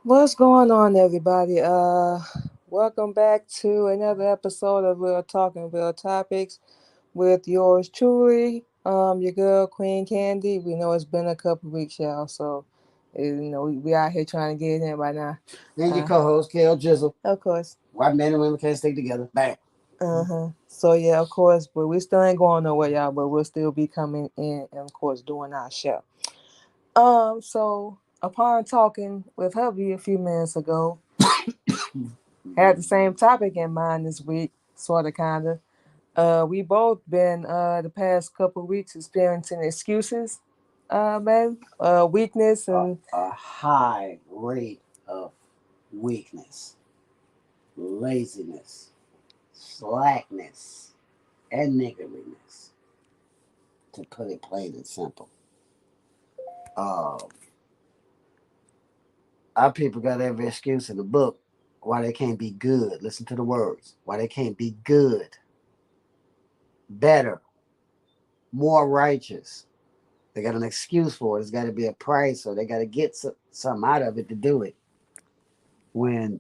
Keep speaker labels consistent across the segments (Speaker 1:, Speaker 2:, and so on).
Speaker 1: What's going on, everybody? Welcome back to another episode of Real Talking Real Topics with yours truly, your girl Queen Candy. We know it's been a couple weeks, y'all, so we out here trying to get it in by now.
Speaker 2: And your co-host, Kel Jizzle.
Speaker 1: Of course.
Speaker 2: Why men and women can't stick together. Bang.
Speaker 1: So yeah, of course, but we still ain't going nowhere, y'all. But we'll still be coming in and of course doing our show. So upon talking with hubby a few minutes ago, had the same topic in mind this week, sort of, kind of. We both been the past couple weeks experiencing excuses, man, weakness
Speaker 2: A,
Speaker 1: and
Speaker 2: a high rate of weakness, laziness, slackness, and niggardliness, to put it plain and simple. Uh, our people got every excuse in the book why they can't be good. Listen to the words. Why they can't be good, better, more righteous. They got an excuse for it. It's got to be a price, or they got to get something out of it to do it. When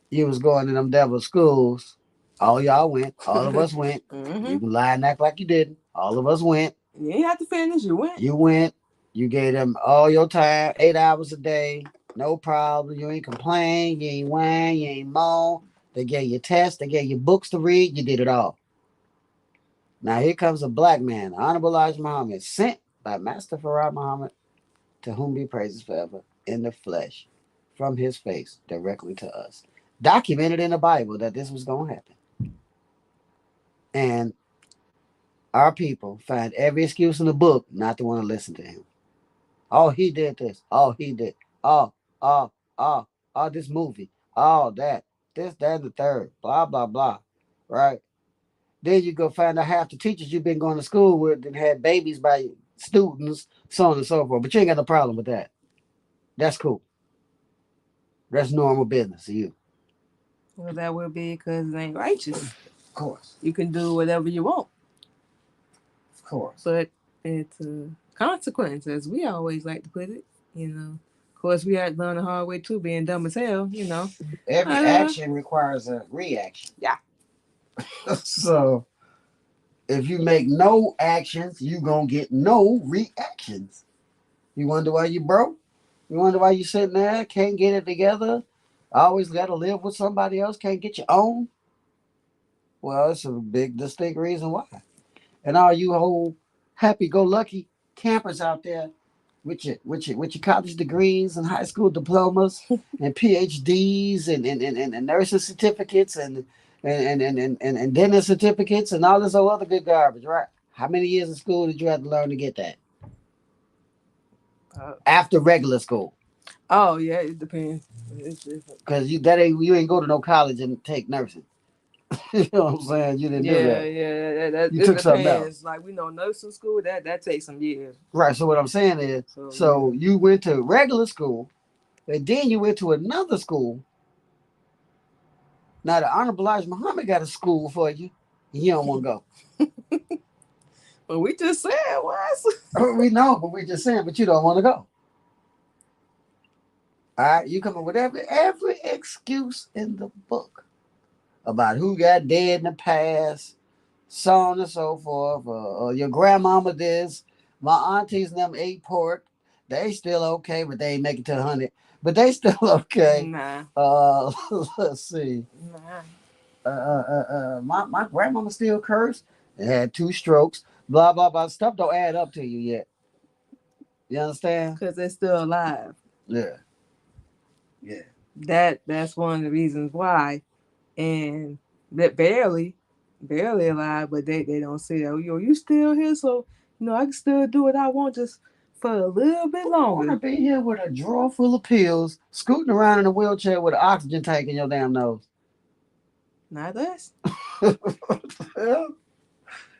Speaker 2: you was going to them devil schools, all y'all went, all of us went. You can lie and act like you didn't. All of us went.
Speaker 1: You ain't have to finish. You went.
Speaker 2: You went. You gave them all your time, 8 hours a day, no problem. You ain't complain. You ain't whine. You ain't moan. They gave you tests. They gave you books to read. You did it all. Now here comes a black man, Honorable Elijah Muhammad, sent by Master Farad Muhammad, to whom be praises forever, in the flesh, from his face, directly to us. Documented in the Bible that this was going to happen. And our people find every excuse in the book not to want to listen to him. Oh, he did this. Oh, he did. Oh, oh, oh, oh, this movie. Oh, that. This, that, and the third. Blah, blah, blah. Right? Then you go find out half the teachers you've been going to school with and had babies by students, so on and so forth. But you ain't got no problem with that. That's cool. That's normal business to you.
Speaker 1: Well, that will be because it ain't righteous.
Speaker 2: Of course.
Speaker 1: You can do whatever you want,
Speaker 2: Of course.
Speaker 1: but it's a consequence, as we always like to put it. Of course, we had to learn the hard way too, being dumb as hell.
Speaker 2: Every action requires a reaction.
Speaker 1: Yeah.
Speaker 2: So if you make no actions, you gonna get no reactions. You wonder why you broke? You wonder why you sitting there, can't get it together, always gotta live with somebody else, can't get your own? Well, it's a big distinct reason why. And all you whole happy go lucky campers out there with your college degrees and high school diplomas and PhDs and nursing certificates and dinner certificates and all this other good garbage, right? How many years of school did you have to learn to get that? After regular school.
Speaker 1: Oh yeah, it depends. It's different.
Speaker 2: Because you ain't go to no college and take nursing. You know what I'm saying? You didn't do
Speaker 1: Yeah,
Speaker 2: that.
Speaker 1: yeah,
Speaker 2: You
Speaker 1: it
Speaker 2: took something else.
Speaker 1: depends. Like we know nursing school that takes some years.
Speaker 2: Right. So what I'm saying is, so
Speaker 1: Yeah.
Speaker 2: you went to regular school, and then you went to another school. Now the Honorable Elijah Muhammad got a school for you, and you don't want to go.
Speaker 1: But we just said was.
Speaker 2: We know, but we just saying, but you don't want to go. All right, you come up with every excuse in the book about who got dead in the past, so on and so forth. Or your grandmama this, my aunties and them ate pork. They still okay, but they ain't make it to 100. But they still okay.
Speaker 1: Nah.
Speaker 2: Let's see.
Speaker 1: Nah.
Speaker 2: My grandmama still cursed. They had 2 strokes. Blah blah blah. Stuff don't add up to you yet. You understand?
Speaker 1: Because they're still alive.
Speaker 2: Yeah. Yeah.
Speaker 1: That's one of the reasons why. And that barely alive, but they don't say that. Yo, you still here, so I can still do what I want just for a little bit
Speaker 2: I want to
Speaker 1: longer.
Speaker 2: be here with a drawer full of pills, scooting around in a wheelchair with an oxygen tank in your damn nose.
Speaker 1: Not us.
Speaker 2: Well,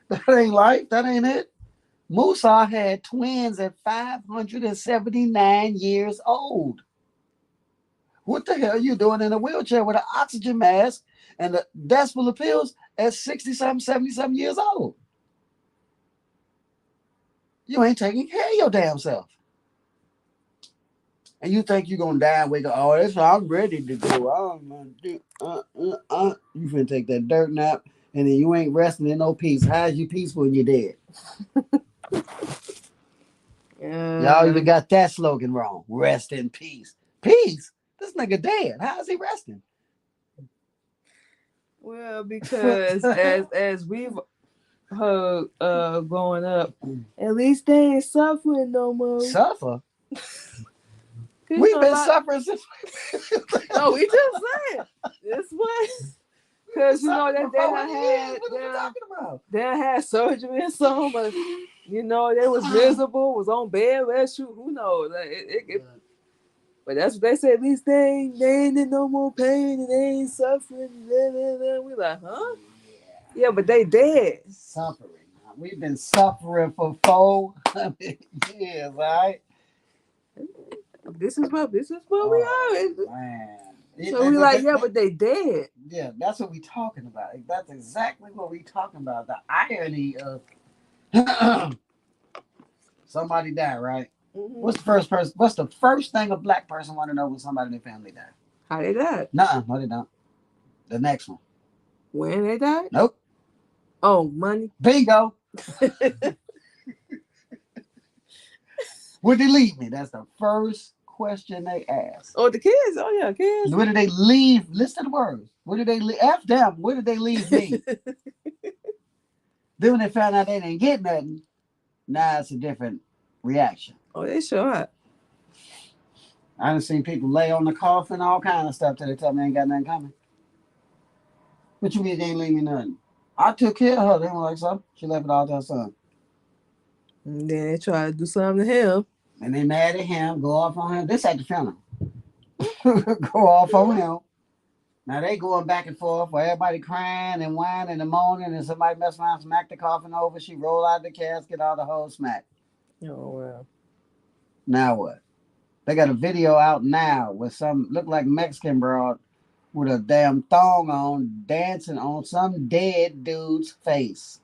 Speaker 2: that ain't life. That ain't it. Musa had twins at 579 years old. What the hell are you doing in a wheelchair with an oxygen mask and a desk full of pills at 60 something, 70 something years old? You ain't taking care of your damn self. And you think you're gonna die and wake up, oh, that's why I'm ready to go. I'm gonna do You finna take that dirt nap and then you ain't resting in no peace. How's you peaceful when you're dead? Y'all
Speaker 1: Yeah.
Speaker 2: even got that slogan wrong. Rest in peace. Peace? This nigga dead. How is he resting?
Speaker 1: Well, because as we've heard growing up, at least they ain't suffering no more.
Speaker 2: Suffer?
Speaker 1: 'Cause
Speaker 2: We've been
Speaker 1: like,
Speaker 2: suffering since
Speaker 1: no, we just saying this one. Because they
Speaker 2: for
Speaker 1: they
Speaker 2: 400 years.
Speaker 1: had
Speaker 2: What are we talking about?
Speaker 1: they had surgery and some, but they was miserable, was on bed rest. Who knows? Like, but that's what they said. At least they ain't in no more pain and they ain't suffering. We like, huh? Yeah, but they dead.
Speaker 2: Suffering. We've been suffering for 400 years, all right?
Speaker 1: This is what we
Speaker 2: Oh,
Speaker 1: are.
Speaker 2: man.
Speaker 1: So we like, yeah, but they dead.
Speaker 2: Yeah, that's what we talking about. That's exactly what we talking about. The irony of somebody died, right?
Speaker 1: Mm-hmm.
Speaker 2: What's the first thing a black person want to know when somebody in their family died?
Speaker 1: How they died?
Speaker 2: Nuh-uh, no, they don't. The next one.
Speaker 1: When they died?
Speaker 2: Nope.
Speaker 1: Oh, money.
Speaker 2: Bingo. Where'd they leave me? That's the first question they ask.
Speaker 1: Oh, the kids. Oh yeah, kids.
Speaker 2: Where did they leave? Listen to the words. Where did they leave? F them. Where did they leave me? Then when they found out they didn't get nothing, now it's a different reaction.
Speaker 1: Oh, they sure are.
Speaker 2: I done seen people lay on the coffin, all kind of stuff till they tell me they ain't got nothing coming. What you mean they ain't leave me nothing? I took care of her. They were like, so she left it all to her son.
Speaker 1: And then they try to do something to him.
Speaker 2: And they mad at him, go off on him. This at the funeral. Go off on him. Now they going back and forth where everybody crying and whining and moaning and somebody mess around, smack the coffin over. She roll out the casket, all the whole smack.
Speaker 1: Oh well.
Speaker 2: Now what? They got a video out now with some look like Mexican broad with a damn thong on dancing on some dead dude's face.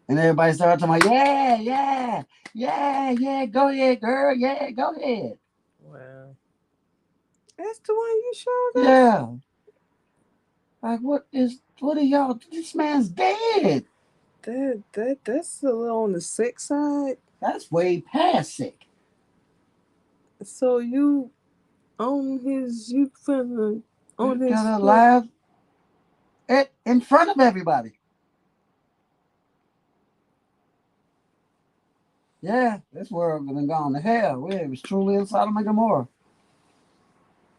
Speaker 2: And everybody started talking about, yeah, go ahead, girl, yeah, go ahead.
Speaker 1: Wow. That's the one you showed us?
Speaker 2: Yeah. Like, what are y'all? This man's dead.
Speaker 1: That's a little on the sick side.
Speaker 2: That's way past sick.
Speaker 1: So you finna on his
Speaker 2: Got it live in front of everybody. Yeah, this world been gone to hell. It was truly in Sodom and Gomorrah.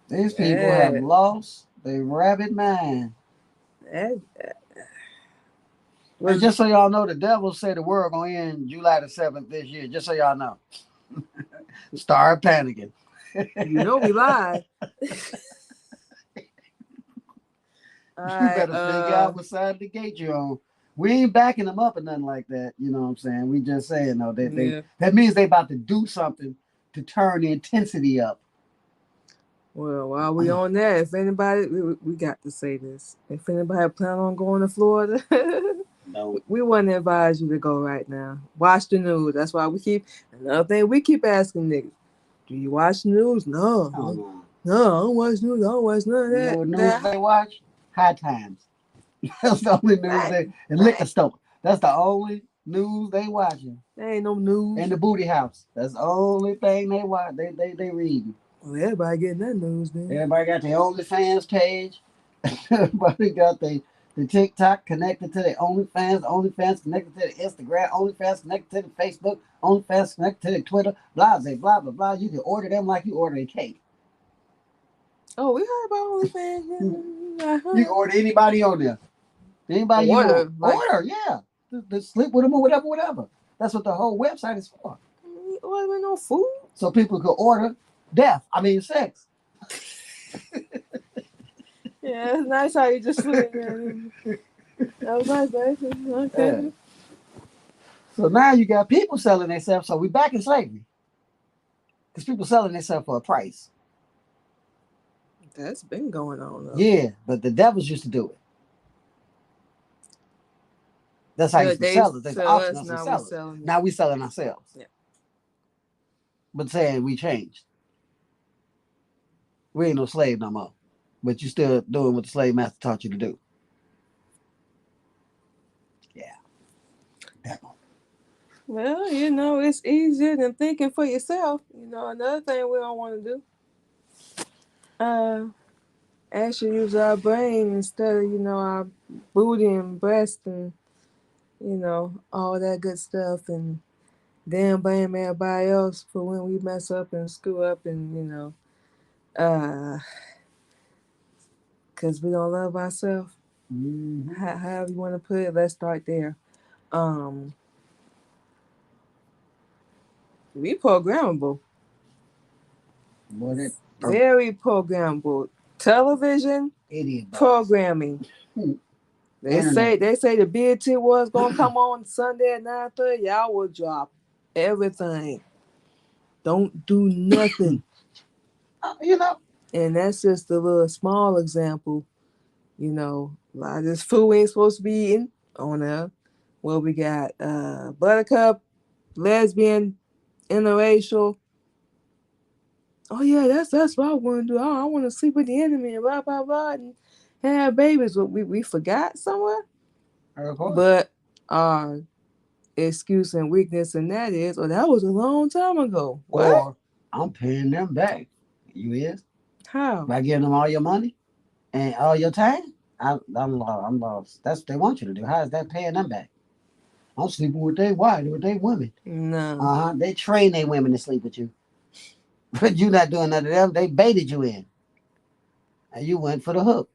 Speaker 2: These people have lost their rabid mind. And just so y'all know, the devil said the world gonna end July the 7th this year. Just so y'all know. Start panicking.
Speaker 1: We lied.
Speaker 2: You better figure out what side of the gate you're on. We ain't backing them up or nothing like that. You know what I'm saying? We just saying though that means they about to do something to turn the intensity up.
Speaker 1: Well, while we on that, if anybody, we got to say this. If anybody plan on going to Florida,
Speaker 2: no,
Speaker 1: we wouldn't advise you to go right now. Watch the news. That's why another thing we keep asking niggas. Do you watch the news? No. No, I don't watch news. I don't watch none of that.
Speaker 2: You know what news they watch? High Times. That's the only news and Liquor Store. That's the only news they watching.
Speaker 1: There ain't no news.
Speaker 2: And the Booty House. That's the only thing they watch. They reading.
Speaker 1: Well, everybody getting that news then.
Speaker 2: Everybody got their OnlyFans page. Everybody got the TikTok connected to the OnlyFans. OnlyFans connected to the Instagram. OnlyFans connected to the Facebook. OnlyFans connected to the Twitter. Blah, blah, blah, blah. You can order them like you order a cake.
Speaker 1: Oh, we heard about OnlyFans.
Speaker 2: You can order anybody on there. Anybody you want. Order, yeah. Just sleep with them or whatever. That's what the whole website is for.
Speaker 1: You ordering no food?
Speaker 2: So people could order sex.
Speaker 1: Yeah, it's nice how you just sleep there. That was nice, baby. Okay. Yeah.
Speaker 2: So now you got people selling themselves. So we back in slavery. Because people selling themselves for a price.
Speaker 1: That's been going on though.
Speaker 2: Yeah, but the devils used to do it. That's how you sell it. There's options to sell it. Now we selling ourselves. Yeah. but saying we changed. We ain't no slave no more. But you still doing what the slave master taught you to do. Yeah, that one.
Speaker 1: Well, you know, it's easier than thinking for yourself. You know, another thing we don't want to do. Actually use our brain instead of, you know, our booty and breast and, you know, all that good stuff and then blame everybody else for when we mess up and screw up and, you know, because we don't love ourselves.
Speaker 2: Mm-hmm.
Speaker 1: However you want to put it, let's start there. Um, we programmable.
Speaker 2: Boy, that
Speaker 1: Very programmable. Television
Speaker 2: idiot box.
Speaker 1: programming. They
Speaker 2: Internet.
Speaker 1: say the BT was gonna come on Sunday at 9:30. Y'all will drop everything. Don't do nothing.
Speaker 2: You know.
Speaker 1: And that's just a little small example. You know, a lot of this food ain't supposed to be eaten on there. Well, we got Buttercup, lesbian, interracial. Oh yeah, that's what I want to do. Oh, I want to sleep with the enemy and blah blah blah and have babies. What we forgot somewhere. But excuse and weakness and that is, oh, that was a long time ago. What?
Speaker 2: Or I'm paying them back. You is?
Speaker 1: How?
Speaker 2: By giving them all your money and all your time? I'm lost. I'm lost. That's what they want you to do. How is that paying them back? I'm sleeping with their wife, with their women.
Speaker 1: No.
Speaker 2: They train their women to sleep with you. But you not doing none of them. They baited you in. And you went for the hook.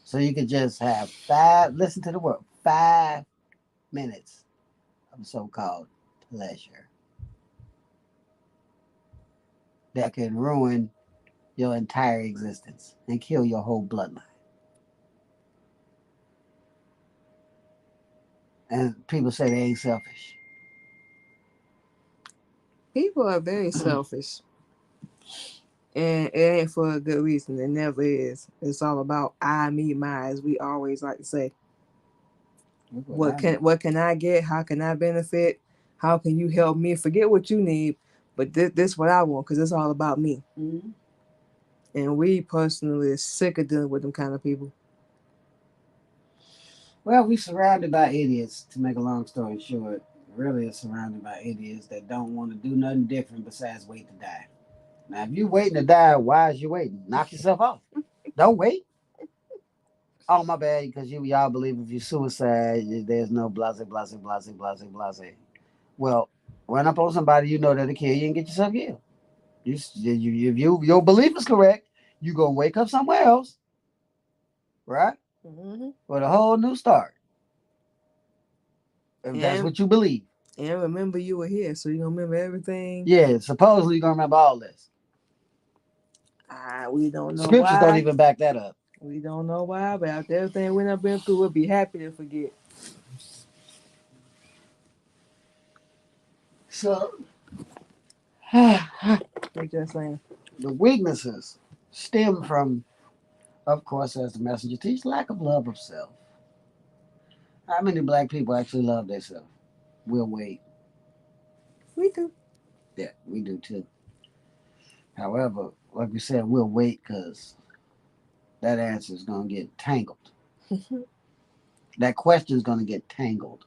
Speaker 2: So you could just have listen to the word, 5 minutes of so-called pleasure that can ruin your entire existence and kill your whole bloodline. And people say they ain't selfish.
Speaker 1: People are very selfish. And it ain't for a good reason. It never is. It's all about I, me, my, as we always like to say. What can I get? How can I benefit? How can you help me? Forget what you need, but this what I want because it's all about me.
Speaker 2: Mm-hmm.
Speaker 1: And we personally are sick of dealing with them kind of people.
Speaker 2: Well, we surrounded by idiots. To make a long story short, really, it's surrounded by idiots that don't want to do nothing different besides wait to die. Now, if you waiting to die, why is you waiting? Knock yourself off. Don't wait. Oh, my bad, because y'all believe if you suicide, there's no blase, blase, blase, blase, blase. Well, run up on somebody you know that'll kill you and get yourself killed. If your belief is correct, you gonna wake up somewhere else, right?
Speaker 1: Mm-hmm.
Speaker 2: With a whole new start. If that's what you believe.
Speaker 1: And remember you were here, so you gonna remember everything.
Speaker 2: Yeah, supposedly you're gonna remember all this.
Speaker 1: We don't know
Speaker 2: Scriptures
Speaker 1: why.
Speaker 2: don't even back that up.
Speaker 1: We don't know why, but after everything we done been through, we'll be happy to forget.
Speaker 2: So,
Speaker 1: We're just saying.
Speaker 2: the weaknesses stem from, of course, as the messenger teaches, lack of love of self. How many black people actually love themselves? We'll wait.
Speaker 1: We do.
Speaker 2: Yeah, we do too. However, like we said, we'll wait because that answer is going to get tangled. That question is going to get tangled.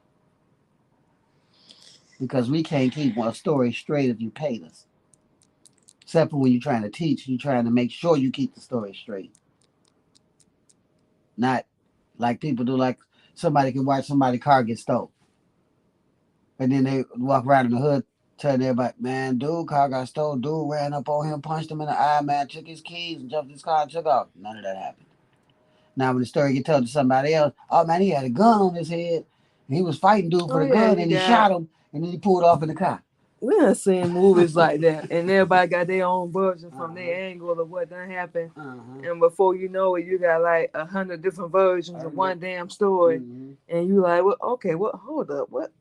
Speaker 2: Because we can't keep one story straight if you paid us. Except for when you're trying to teach, you're trying to make sure you keep the story straight. Not like people do, like somebody can watch somebody's car get stolen. And then they walk around in the hood telling everybody, man, dude, car got stolen. Dude ran up on him, punched him in the eye, man, took his keys and jumped his car and took off. None of that happened. Now when the story get told to somebody else, oh man, he had a gun on his head. And he was fighting dude for the gun and he shot him and then he pulled off in the car.
Speaker 1: We done seen movies like that, and everybody got their own version from their angle of what done happened. And before you know it, you got like 100 different versions of one damn story, and you like, well, okay, hold up, what?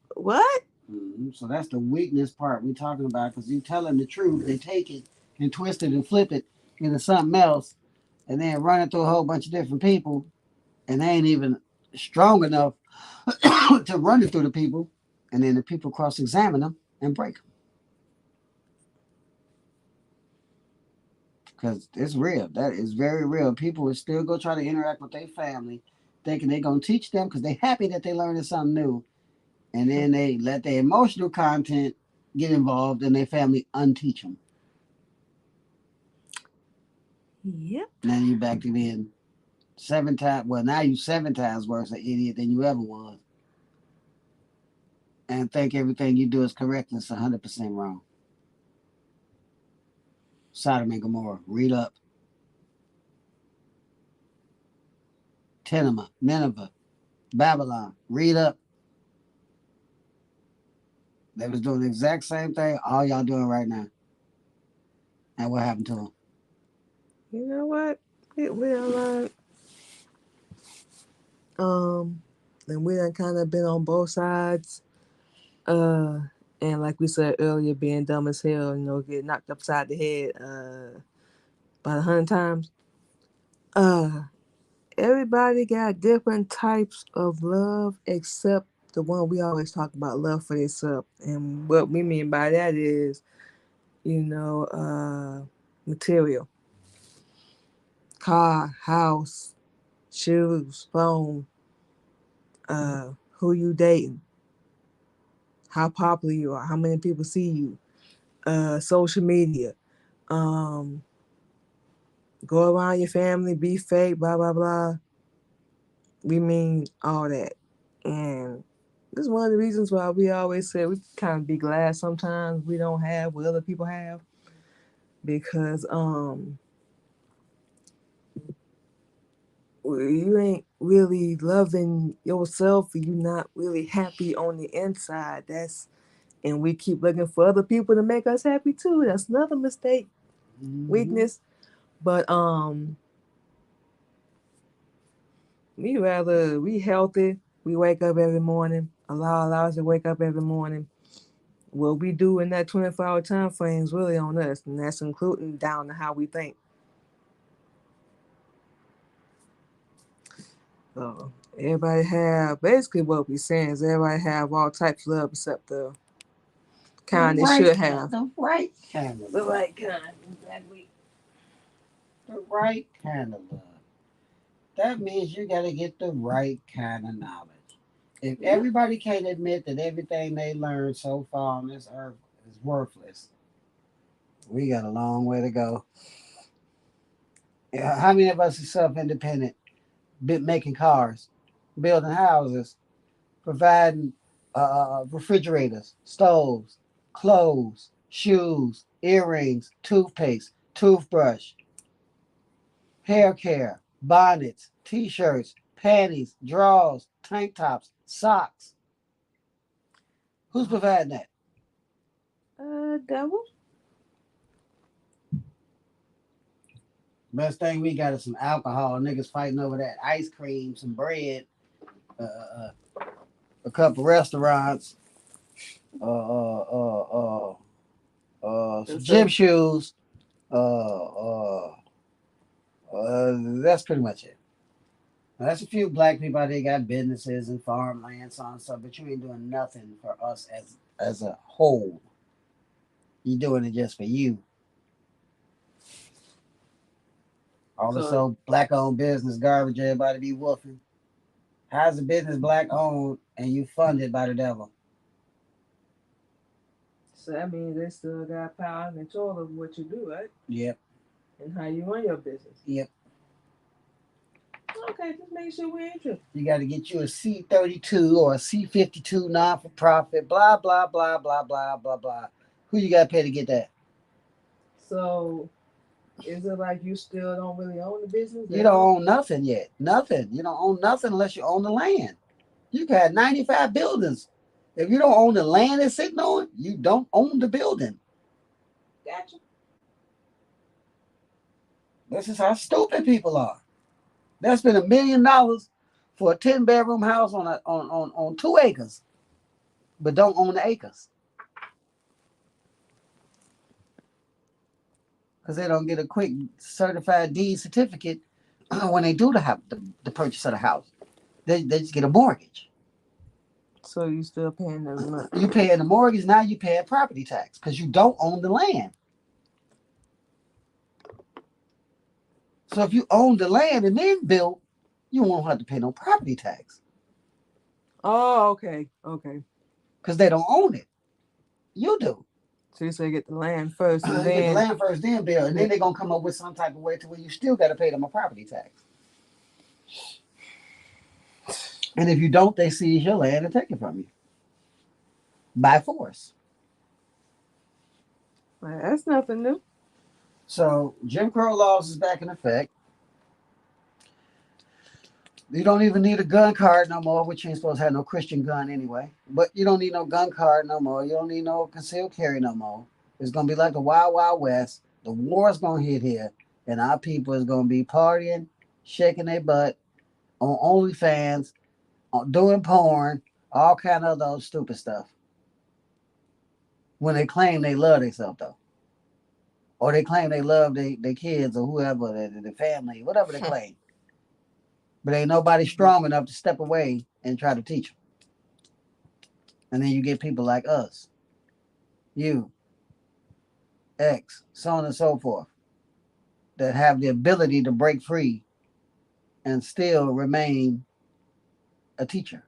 Speaker 2: So that's the weakness part we're talking about, because you tell them the truth, they take it and twist it and flip it into something else, and then run it through a whole bunch of different people, and they ain't even strong enough to run it through the people, and then the people cross-examine them and break them. Because it's real. That is very real. People will still go try to interact with their family, thinking they're going to teach them because they're happy that they're learning something new. And then they let their emotional content get involved and their family unteach them.
Speaker 1: Yep.
Speaker 2: Now you back to being 7 times, well, now you 7 times worse an idiot than you ever was. And think everything you do is correct and it's 100% wrong. Sodom and Gomorrah, read up. Nineveh, Babylon, read up. They was doing the exact same thing all y'all doing right now. And what happened to them?
Speaker 1: You know what? We done learned. And we done kind of been on both sides. And like we said earlier, being dumb as hell, get knocked upside the head about 100 times. Uh, Everybody got different types of love, except the one we always talk about, love for themselves. And what we mean by that is, material, car, house, shoes, phone, who you dating, how popular you are, how many people see you, social media, um, go around your family, be fake, blah blah blah. We mean all that, and this is one of the reasons why we always say we kind of be glad sometimes we don't have what other people have, because you ain't really loving yourself, you're not really happy on the inside. And we keep looking for other people to make us happy too. That's another mistake, weakness. But we healthy. We wake up every morning. Allah allows us to wake up every morning. What we do in that 24-hour time frame is really on us, and that's including down to how we think. So everybody have, basically what we saying is everybody have all types of love except the kind they should have.
Speaker 2: The right kind of love.
Speaker 1: The right kind, exactly.
Speaker 2: The right kind of love. That means you got to get the right kind of knowledge. If everybody can't admit that everything they learned so far on this earth is worthless, we got a long way to go. How many of us are self-independent, making cars, building houses, providing refrigerators, stoves, clothes, shoes, earrings, toothpaste, toothbrush, hair care, bonnets, t-shirts, panties, drawers, tank tops, socks? Who's providing that?
Speaker 1: Devil.
Speaker 2: Best thing we got is some alcohol. Niggas fighting over that ice cream, some bread, a couple restaurants, some gym shoes. That's pretty much it. Now, that's a few black people out there got businesses and farmland, so on and stuff, but you ain't doing nothing for us as a whole. You're doing it just for you. All this old black owned business garbage everybody be woofing. How's the business black owned and you funded by the devil?
Speaker 1: So that means they still got power and control of what you do, right?
Speaker 2: Yep.
Speaker 1: And how you run your business.
Speaker 2: Yep.
Speaker 1: Okay, just make sure we ain't tripping.
Speaker 2: You got to get you a C32 or a C52 non-for-profit, blah, blah, blah, blah, blah, blah, blah. Who you got to pay to get that?
Speaker 1: So, is it like you still don't really own the business?
Speaker 2: You don't own nothing yet. Nothing. You don't own nothing unless you own the land. You got 95 buildings. If you don't own the land it's sitting on, you don't own the building.
Speaker 1: Gotcha.
Speaker 2: This is how stupid people are. They spend $1 million for a 10-bedroom house on 2 acres, but don't own the acres. Because they don't get a quick certified deed certificate when they do the purchase of the house. They just get a mortgage.
Speaker 1: So you still paying the money?
Speaker 2: You paying the mortgage, now you pay a property tax because you don't own the land. So if you own the land and then build, you won't have to pay no property tax
Speaker 1: Oh, okay. Okay.
Speaker 2: because they don't own it. You do.
Speaker 1: So you say get the land first and
Speaker 2: You get the
Speaker 1: then
Speaker 2: land first, then build, and then they're gonna come up with some type of way to where you still got to pay them a property tax. And if you don't, they seize your land and take it from you by force.
Speaker 1: well, that's nothing new.
Speaker 2: So Jim Crow laws is back in effect. You don't even need a gun card no more, which you ain't supposed to have no Christian gun anyway. But you don't need no gun card no more. You don't need no concealed carry no more. It's gonna be like the Wild Wild West. The war's gonna hit here, and our people is gonna be partying, shaking their butt on OnlyFans, on doing porn, all kind of those stupid stuff. When they claim they love themselves though, or they claim they love their kids or whoever, their family, whatever they claim. But ain't nobody strong enough to step away and try to teach them. And then you get people like us, you, X, so on and so forth, that have the ability to break free and still remain a teacher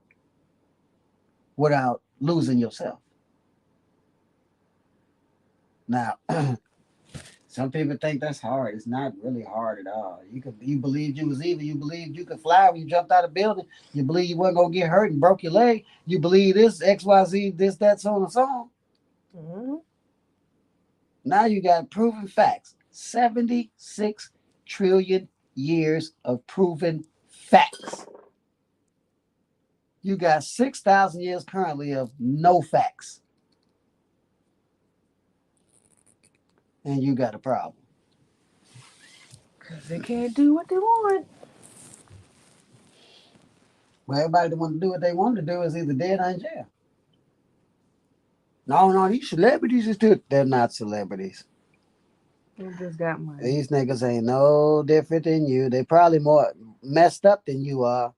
Speaker 2: without losing yourself. Now, some people think that's hard. It's not really hard at all. You believed you was evil. You believed you could fly when you jumped out of a building. You believe you wasn't gonna get hurt and broke your leg. You believe this XYZ, this, that, so on and so on.
Speaker 1: Mm-hmm.
Speaker 2: Now you got proven facts. 76 trillion years of proven facts. You got 6,000 years currently of no facts. And you got a problem.
Speaker 1: Because they can't do what they want.
Speaker 2: Well, everybody that want to do what they want to do is either dead or in jail. No, these celebrities is too. They're not celebrities.
Speaker 1: They just got money.
Speaker 2: These niggas ain't no different than you. They probably more messed up than you are.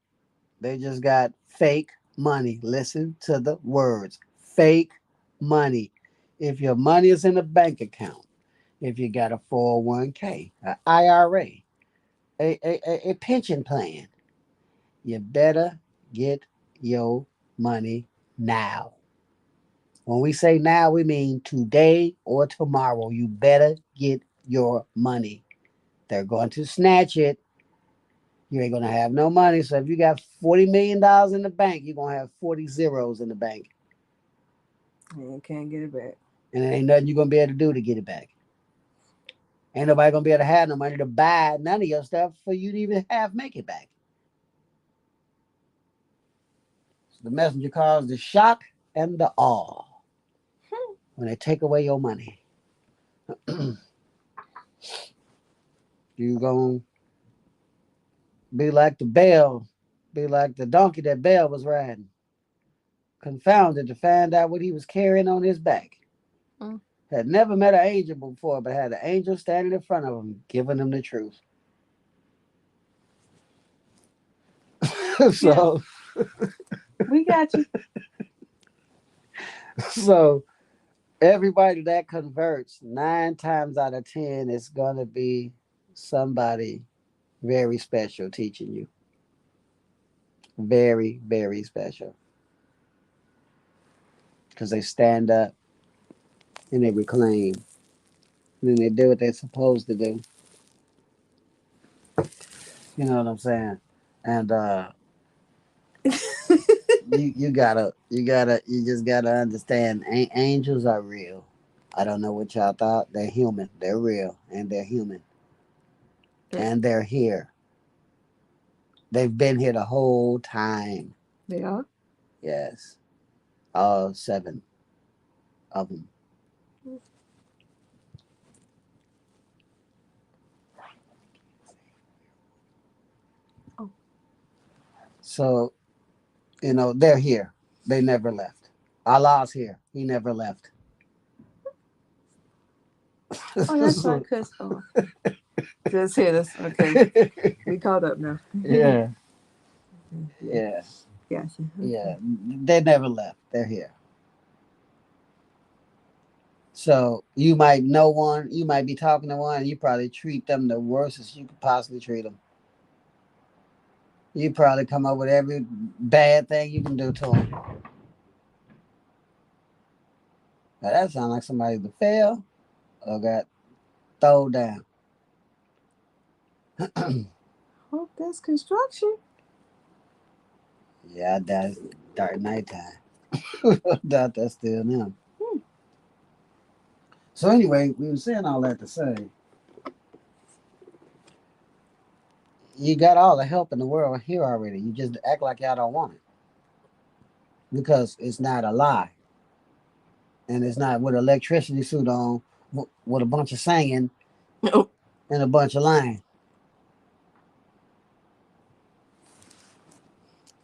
Speaker 2: They just got fake money. Listen to the words. Fake money. If your money is in a bank account, if you got a 401k, an IRA, a pension plan, you better get your money now. When we say now, we mean today or tomorrow. You better get your money. They're going to snatch it. You ain't going to have no money. So if you got $40 million in the bank, you're going to have 40 zeros in the bank.
Speaker 1: And you can't get it back.
Speaker 2: And there ain't nothing you're going to be able to do to get it back. Ain't nobody going to be able to have no money to buy none of your stuff for you to even make it back. So the messenger calls the shock and the awe when they take away your money. You going to be like the bell, be like the donkey that Bell was riding. Confounded to find out what he was carrying on his back.
Speaker 1: Mm.
Speaker 2: Had never met an angel before, but had an angel standing in front of him, giving him the truth. So,
Speaker 1: We got you.
Speaker 2: so everybody that converts, 9 times out of 10, it's gonna be somebody very special teaching you. Very, very special. Because they stand up and they reclaim. And then they do what they're supposed to do. You know what I'm saying? And you just gotta understand. Angels are real. I don't know what y'all thought. They're human. They're real, and they're human, and they're here. They've been here the whole time.
Speaker 1: They are.
Speaker 2: Yes, all 7 of them.
Speaker 1: Oh.
Speaker 2: So they're here. They never left. Allah's here. He never left.
Speaker 1: Oh, that's right, because just hit us. Okay. We caught up now.
Speaker 2: Yeah. Yeah.
Speaker 1: Gotcha.
Speaker 2: Yeah. They never left. They're here. So you might know one, you might be talking to one, and you probably treat them the worst as you could possibly treat them. You probably come up with every bad thing you can do to them. Now that sounds like somebody that fell or got thrown down.
Speaker 1: Hope that's construction.
Speaker 2: Yeah, I doubt it's dark nighttime. I doubt that's still them.
Speaker 1: Hmm.
Speaker 2: So anyway, we were saying all that to say, you got all the help in the world here already. You just act like y'all don't want it because it's not a lie, and it's not with an electricity suit on, with a bunch of singing
Speaker 1: Oh,
Speaker 2: and a bunch of lying.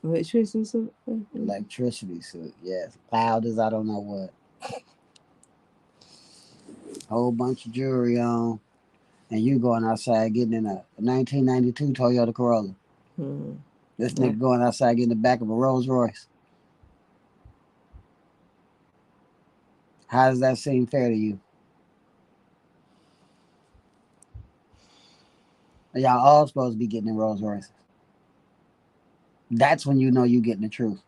Speaker 1: electricity.
Speaker 2: Electricity suit, yes, loud as I don't know what. Whole bunch of jewelry on, and you going outside getting in a 1992 Toyota Corolla.
Speaker 1: Hmm.
Speaker 2: This
Speaker 1: Yeah.
Speaker 2: nigga going outside getting the back of a Rolls Royce. How does that seem fair to you? Y'all all supposed to be getting in Rolls Royces. That's when you know you getting the truth.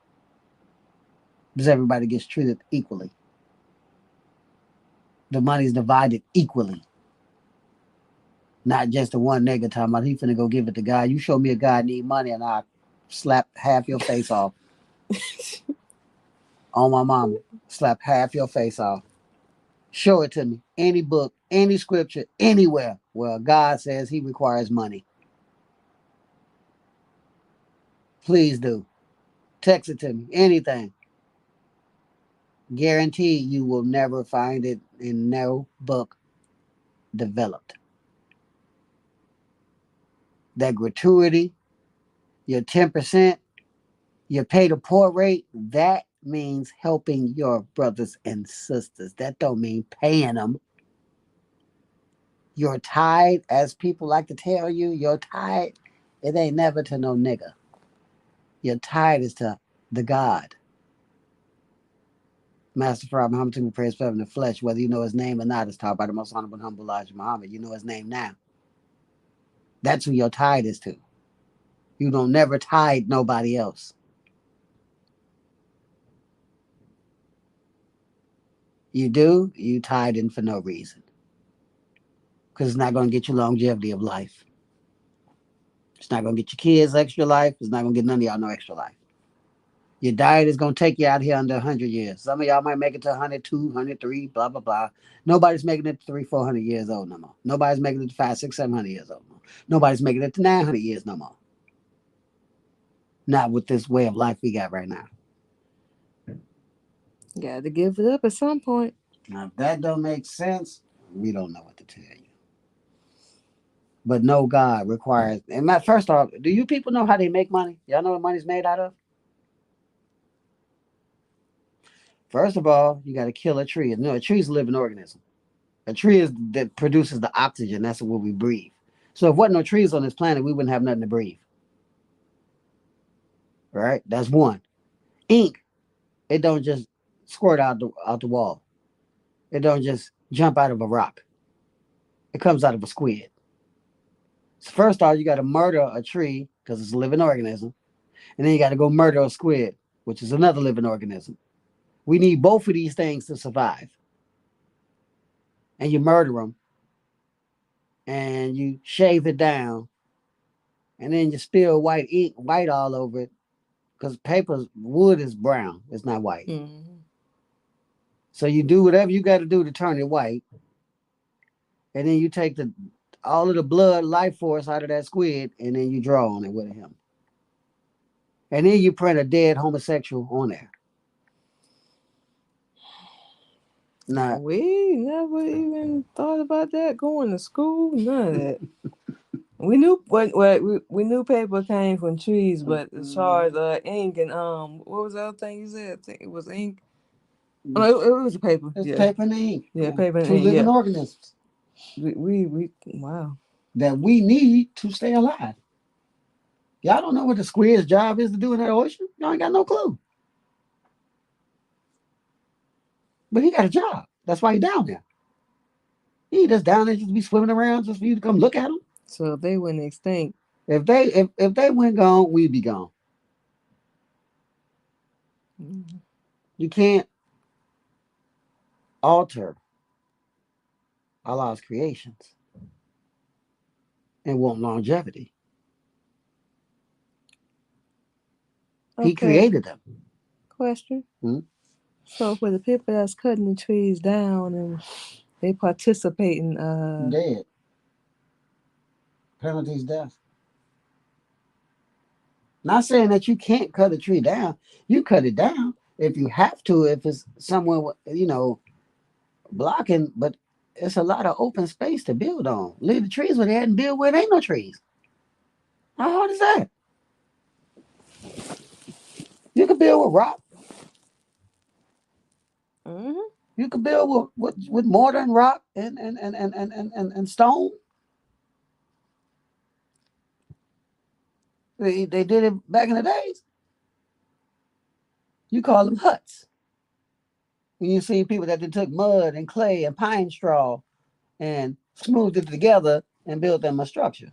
Speaker 2: Because everybody gets treated equally. The money's divided equally. Not just the one nigga talking about he finna go give it to God. You show me a guy need money and I slap half your face off. On my mama. Slap half your face off. Show it to me. Any book, any scripture, anywhere where God says he requires money. Please do. Text it to me. Anything. Guarantee you will never find it in no book developed. That gratuity, your 10%, your pay to poor rate, that means helping your brothers and sisters. That don't mean paying them. Your tithe, as people like to tell you, your tithe, it ain't never to no nigga. Your tithe is to the God. Master Farah Muhammad to be praised forever in the flesh, whether you know his name or not, is taught by the most honorable and humble Elijah Muhammad. You know his name now. That's who your tithe is to. You don't never tithe nobody else. You do, you tithe in for no reason. Because it's not going to get you longevity of life. It's not going to get your kids extra life. It's not going to get none of y'all no extra life. Your diet is going to take you out here under 100 years. Some of y'all might make it to 102, 103, blah, blah, blah. Nobody's making it to 300, 400 years old no more. Nobody's making it to 500, 600, 700 years old no more. Nobody's making it to 900 years no more. Not with this way of life we got right now.
Speaker 1: Got to give it up at some point.
Speaker 2: Now, if that don't make sense, we don't know what to tell you. But no, God requires. And first off, do you people know how they make money? Y'all know what money's made out of? First of all, you got to kill a tree. No, a tree is a living organism. A tree is that produces the oxygen. That's what we breathe. So if wasn't no trees on this planet, we wouldn't have nothing to breathe. Right? That's one. Ink, it don't just squirt out the wall. It don't just jump out of a rock. It comes out of a squid. So first off, you got to murder a tree because it's a living organism, and then you got to go murder a squid, which is another living organism. We need both of these things to survive. And you murder them, and you shave it down, and then you spill white ink, white all over it, because wood is brown, it's not white.
Speaker 1: Mm-hmm.
Speaker 2: So you do whatever you got to do to turn it white, and then you take all of the blood life force out of that squid, and then you draw on it with a him. And then you print a dead homosexual on there. Now,
Speaker 1: We never even thought about that going to school. None of that. We knew what we knew paper came from trees, but as far as ink and what was the other thing you said? I think it was ink. Oh, no, it was a paper.
Speaker 2: it's
Speaker 1: Yeah,
Speaker 2: paper and ink.
Speaker 1: yeah, paper and
Speaker 2: Two
Speaker 1: ink.
Speaker 2: living
Speaker 1: Yeah,
Speaker 2: organisms
Speaker 1: we wow.
Speaker 2: that we need to stay alive. Y'all don't know what the squid's job is to do in that ocean? Y'all ain't got no clue. But he got a job. That's why you're down there. You ain't just down there just be swimming around just for you to come look at them.
Speaker 1: So if they went extinct,
Speaker 2: If they went gone, we'd be gone.
Speaker 1: mhm.
Speaker 2: You can't alter Allah's creations and want longevity. He
Speaker 1: Okay,
Speaker 2: created them.
Speaker 1: question.
Speaker 2: Hmm?
Speaker 1: So for the people that's cutting the trees down and they participate in
Speaker 2: Dead. Penalties death. Not saying that you can't cut a tree down. You cut it down if you have to, if it's somewhere, blocking, but it's a lot of open space to build on. Leave the trees where they hadn't built where there ain't no trees. How hard is that? You can build with rock.
Speaker 1: mhm.
Speaker 2: You can build with mortar and rock and stone. They did it back in the days. You call them huts. When you see people that they took mud and clay and pine straw and smoothed it together and built them a structure.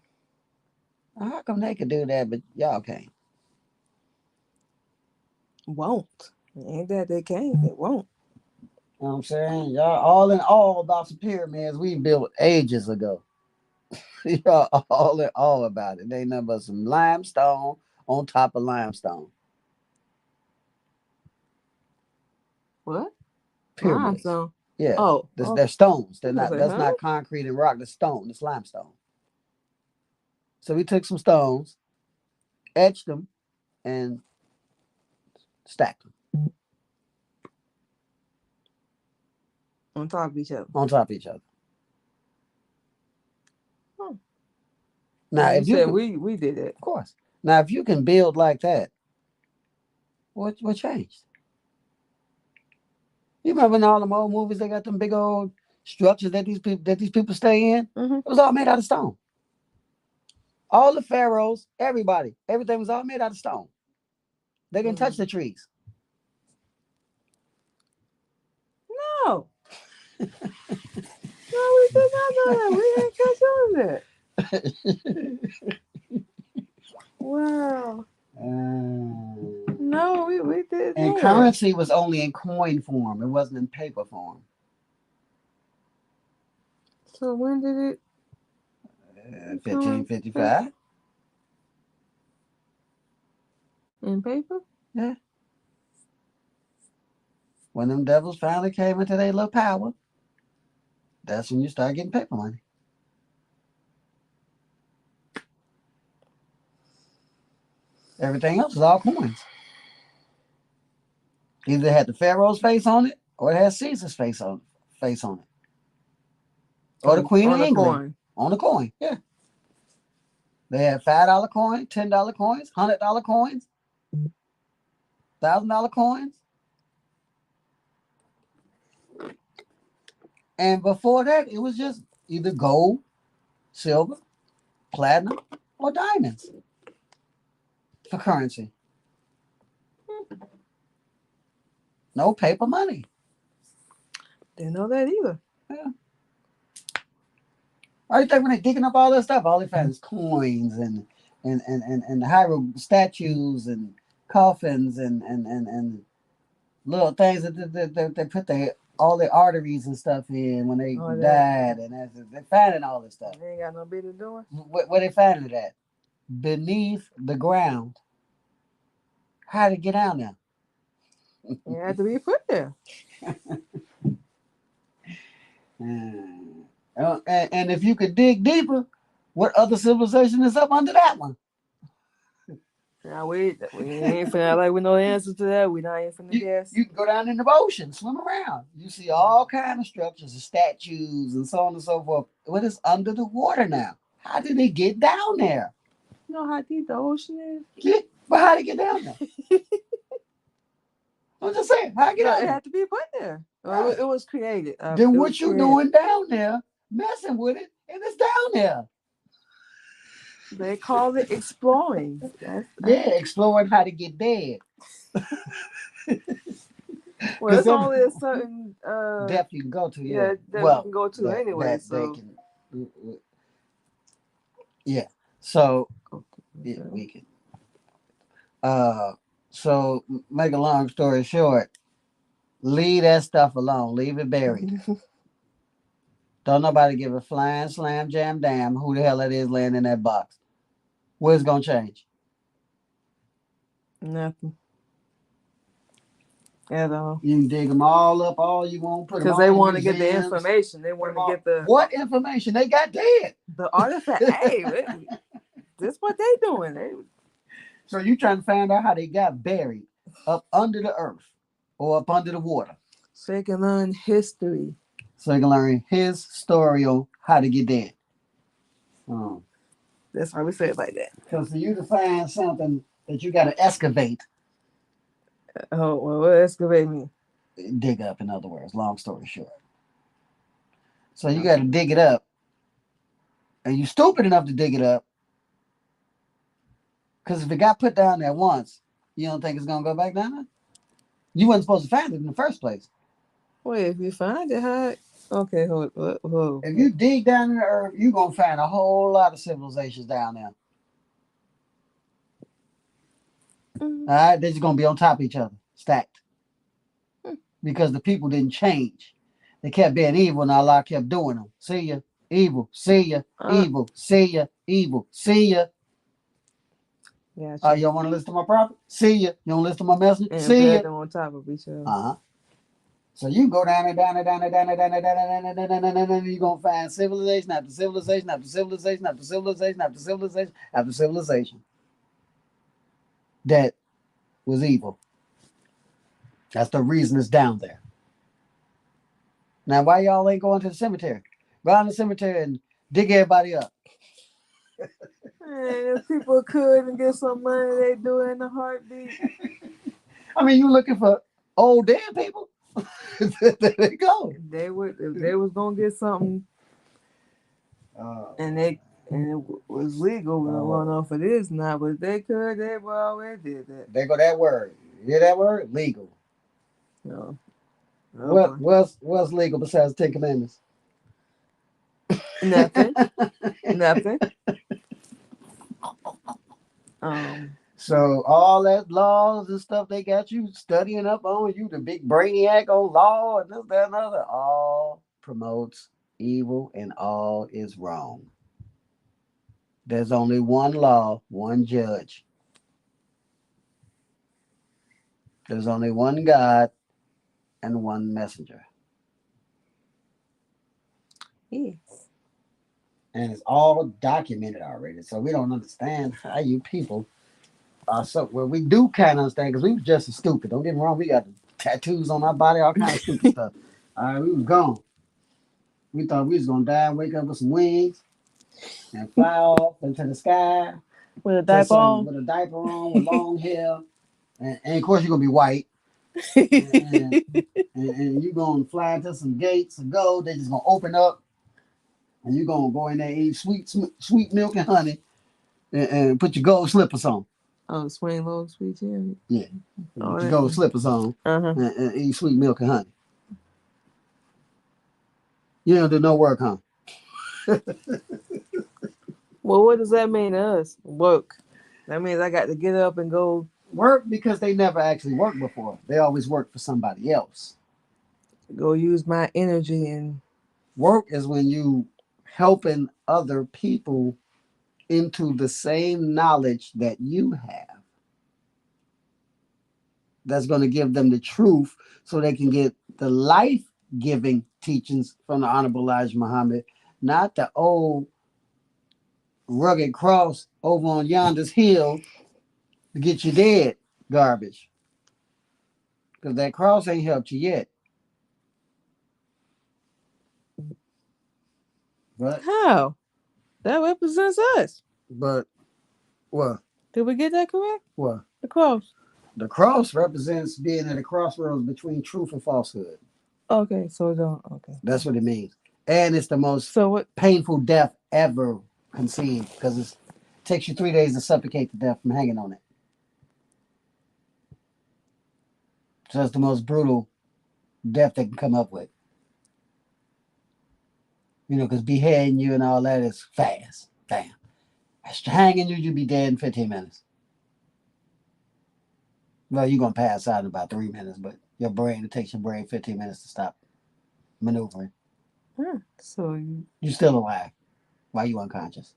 Speaker 2: Now, how come they could do that, but y'all can't?
Speaker 1: Won't. Ain't that they can't, they won't.
Speaker 2: You know what I'm saying? Y'all all in all about some pyramids we built ages ago. Y'all all in all about it. They ain't nothing but some limestone on top of limestone.
Speaker 1: What?
Speaker 2: Pyramids.
Speaker 1: Limestone.
Speaker 2: Yeah.
Speaker 1: Oh, oh.
Speaker 2: They're stones.
Speaker 1: I was gonna say,
Speaker 2: That's
Speaker 1: huh?
Speaker 2: not concrete and rock, that's stone. It's limestone. So we took some stones, etched them, and stacked them
Speaker 1: On top of each other.
Speaker 2: on top of each other.
Speaker 1: Oh.
Speaker 2: Now,
Speaker 1: You
Speaker 2: if you
Speaker 1: said
Speaker 2: could,
Speaker 1: we did it.
Speaker 2: of course. Now, if you can build like that, what changed? You remember in all them old movies, they got them big old structures that these people stay in.
Speaker 1: Mm-hmm.
Speaker 2: It was all made out of stone. All the pharaohs, everybody, everything was all made out of stone. They didn't touch the trees.
Speaker 1: No. No, we did not know that. We didn't catch on that. Wow. No, we did
Speaker 2: And
Speaker 1: know that.
Speaker 2: currency was only in coin form. It wasn't in paper form.
Speaker 1: So when did it come
Speaker 2: 1555.
Speaker 1: in paper?
Speaker 2: Yeah. When them devils finally came into their little power, that's when you start getting paper money. Everything else is all coins. Either it had the Pharaoh's face on it, or it has Caesar's face on it, or the Queen of
Speaker 1: On a
Speaker 2: England
Speaker 1: coin.
Speaker 2: on the coin. Yeah, they had $5 coins, $10 coins, $100 coins, $1,000 coins, and before that, it was just either gold, silver, platinum, or diamonds for currency. No paper money.
Speaker 1: Didn't know that either.
Speaker 2: Yeah. Why do you think when they're digging up all this stuff, all they find is coins and hieroglyph statues and coffins and little things that they put all their arteries and stuff in when they died, and they're finding all this stuff.
Speaker 1: They ain't got no business doing.
Speaker 2: Where they finding it at? Beneath the ground. How to get down there?
Speaker 1: It had to be put there.
Speaker 2: And if you could dig deeper, what other civilization is up under that one?
Speaker 1: Now we ain't finna like we know the answer to that. We not even finna guess.
Speaker 2: You can go down in the ocean, swim around. You see all kind of structures and statues and so on and so forth. What is under the water now? How did they get down there?
Speaker 1: You know how deep the ocean is?
Speaker 2: Yeah, but how did they get down there? I'm just saying, how to get down
Speaker 1: It
Speaker 2: there?
Speaker 1: had to be put there.
Speaker 2: Right.
Speaker 1: It was created.
Speaker 2: Then what you doing down there, messing with it, and it's down there.
Speaker 1: They call it exploring.
Speaker 2: Yeah, exploring how to get dead.
Speaker 1: Well, it's only a certain
Speaker 2: depth you can go to, yeah.
Speaker 1: yeah that we
Speaker 2: Well,
Speaker 1: can go to anyway.
Speaker 2: that they
Speaker 1: So
Speaker 2: can, yeah. So yeah,
Speaker 1: okay.
Speaker 2: we can. Uh, so make a long story short, leave that stuff alone. Leave it buried. Don't nobody give a flying slam jam damn who the hell it is laying in that box. What's gonna change?
Speaker 1: Nothing at all.
Speaker 2: You can dig them all up, all you want, put them
Speaker 1: Because they
Speaker 2: all in
Speaker 1: want to get the
Speaker 2: museums.
Speaker 1: information. They
Speaker 2: Put
Speaker 1: want
Speaker 2: them
Speaker 1: to
Speaker 2: all.
Speaker 1: get the
Speaker 2: What information? They got dead.
Speaker 1: artifact. Hey, this what they doing. They
Speaker 2: So you trying to find out how they got buried up under the earth or up under the water.
Speaker 1: so they can learn history.
Speaker 2: So you can learn his story on how to get dead.
Speaker 1: That's why we say it like that.
Speaker 2: Because for you to find something that you got to excavate,
Speaker 1: Oh well, what excavate me?
Speaker 2: dig up, in other words, long story short. So you got to dig it up, and you stupid enough to dig it up, because if it got put down there once, you don't think it's gonna go back down there? You wasn't supposed to find it in the first place.
Speaker 1: Wait, if you find it, how? Okay, hold.
Speaker 2: If you dig down in the earth, you're gonna find a whole lot of civilizations down there.
Speaker 1: Mm-hmm.
Speaker 2: All right, they're just gonna be on top of each other, stacked, because the people didn't change. They kept being evil, and Allah kept doing them. See ya, evil. See ya, evil. See ya, evil. See ya.
Speaker 1: Yeah.
Speaker 2: You don't want to listen to my prophet? See ya. You don't listen to my message?
Speaker 1: And
Speaker 2: See ya.
Speaker 1: them on top of each other.
Speaker 2: So you go down and down and down and down and down and down and down and down, you're gonna find civilization after civilization after civilization after civilization after civilization after civilization that was evil. That's the reason it's down there. Now, why y'all ain't going to the cemetery? Go out in the cemetery and dig everybody up.
Speaker 1: Man, if people could and get some money, they do it in a heartbeat.
Speaker 2: I mean, you looking for old dead people? There they go.
Speaker 1: They would if they was gonna get something, and it was legal. We don't want to know if it is not, but they could. They already did that.
Speaker 2: There go that word. You hear that word? Legal.
Speaker 1: No.
Speaker 2: What's legal besides the Ten Commandments?
Speaker 1: Nothing. Nothing.
Speaker 2: So all that laws and stuff they got you studying up on, you the big brainiac on law and this, that, and other, all promotes evil and all is wrong. There's only one law, one judge. There's only one God and one messenger.
Speaker 1: Yes.
Speaker 2: And it's all documented already. So we don't understand how you people are so well. We do kind of understand because we was just as stupid. Don't get me wrong, we got tattoos on our body, all kind of stupid stuff. All right, we was gone. We thought we was gonna die and wake up with some wings and fly off into the sky
Speaker 1: with a diaper on.
Speaker 2: With a diaper on, with long hair. And of course you're gonna be white. and you're gonna fly into some gates of gold. They're just gonna open up. And you're gonna go in there and eat sweet milk and honey, and put your gold slippers on.
Speaker 1: Oh, swing low, sweet cherry.
Speaker 2: Yeah, put your gold slippers on and eat sweet milk and honey. You don't do no work, huh?
Speaker 1: Well, what does that mean to us? Work. That means I got to get up and go
Speaker 2: work because they never actually worked before. They always work for somebody else.
Speaker 1: Go use my energy and
Speaker 2: work is when you helping other people into the same knowledge that you have. That's going to give them the truth so they can get the life-giving teachings from the Honorable Elijah Muhammad, not the old rugged cross over on yonder's hill to get you dead garbage. Because that cross ain't helped you yet. But
Speaker 1: how? That represents us.
Speaker 2: But what?
Speaker 1: Did we get that correct?
Speaker 2: What?
Speaker 1: The cross.
Speaker 2: The cross represents being at a crossroads between truth and falsehood.
Speaker 1: Okay, so don't. Okay.
Speaker 2: That's what it means. And it's the most painful death ever conceived because it takes you 3 days to suffocate to death from hanging on it. So it's the most brutal death they can come up with. You know, because beheading you and all that is fast. Damn. Hanging you, you'll be dead in 15 minutes. Well, you're going to pass out in about 3 minutes, but it takes your brain 15 minutes to stop maneuvering.
Speaker 1: So
Speaker 2: You're still alive while you unconscious.